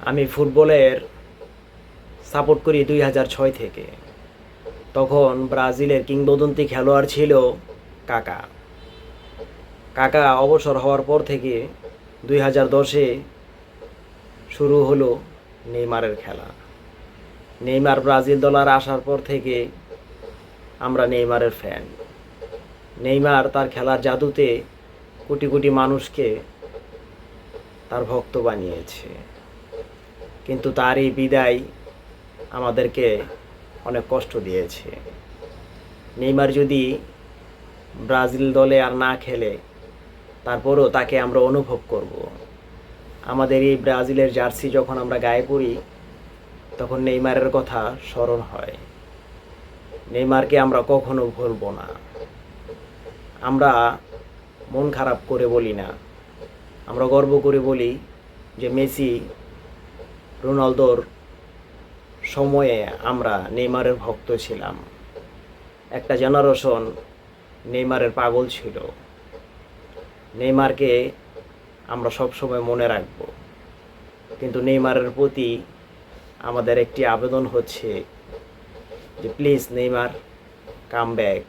আমি ফুটবলের সাপোর্ট করি 2006 থেকে। তখন ব্রাজিলের কিংবদন্তি খেলোয়াড় ছিল কাকা। কাকা অবসর হওয়ার পর থেকে 2010-এ শুরু হলো নেইমারের খেলা। নেইমার ব্রাজিল দলের আসার পর থেকে আমরা নেইমারের ফ্যান। নেইমার তার খেলার জাদুতে কোটি কোটি মানুষকে তার ভক্ত বানিয়েছে, কিন্তু তার এই বিদায় আমাদেরকে অনেক কষ্ট দিয়েছে। নেইমার যদি ব্রাজিল দলে আর না খেলে, তারপরও তাকে আমরা অনুভব করব। আমাদের এই ব্রাজিলের জার্সি যখন আমরা গায়ে পরি, তখন নেইমারের কথা স্মরণ হয়। নেইমারকে আমরা কখনো ভুলব না। আমরা মন খারাপ করে বলি না, আমরা গর্ব করে বলি যে মেসি, রোনালদোর সময়ে আমরা নেইমারের ভক্ত ছিলাম। একটা জেনারেশন নেইমারের পাগল ছিল। নেইমারকে আমরা সবসময় মনে রাখব, কিন্তু নেইমারের প্রতি আমাদের একটি আবেদন হচ্ছে যে প্লিজ নেইমার, কাম ব্যাক।